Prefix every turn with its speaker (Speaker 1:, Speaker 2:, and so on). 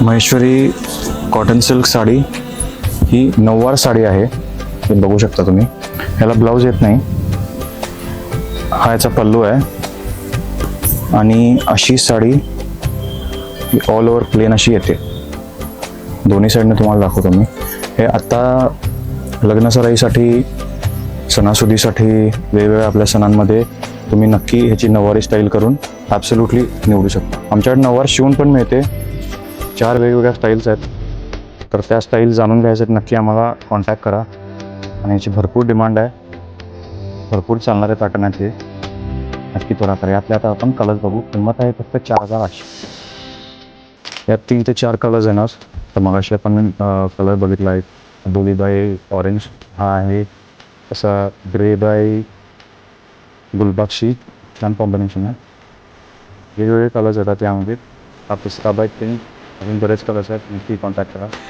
Speaker 1: Maheshwari cotton silk sari ही नऊवार साडी आहे. हे बघू शकता तुम्ही. ह्याला ब्लाऊज येत नाही. हा याचा पल्लू आहे आणि अशी साडी ही ऑल ओव्हर प्लेन अशी येते. दोन्ही साईडने तुम्हाला दाखवतो मी. हे आता लग्नसराईसाठी, सणासुदीसाठी, वेगवेगळ्या आपल्या सणांमध्ये तुम्ही नक्की ह्याची नऊवारी स्टाईल करून ॲब्सोल्युटली निवडू शकता. आमच्याकडे नऊवार शिवून पण मिळते. 4 वेगवेगळ्या स्टाईल्स आहेत. तर त्या स्टाईल जाणून घ्यायसाठी नक्की आम्हाला कॉन्टॅक्ट करा. आणि याची भरपूर डिमांड आहे. भरपूर चालणारे पॅटर्न आहेत हे. नक्की त्वरा करा. यातल्या आता आपण कलर्स बघू. किंमत आहे फक्त 4,800. यात 3 ते 4 कलर्स येणार. तर मगाशी आपण कलर बघितला आहे. ब्लू बाय ऑरेंज, हा आहे असा ग्रे बाय गुलबक्षी. छान कॉम्बिनेशन आहे. वेगवेगळे कलर्स येतात यामध्ये. हा पिस्ता बाय पिंक, अजून बरेच कलर्स आहेत. नक्की कॉन्टॅक्ट करा.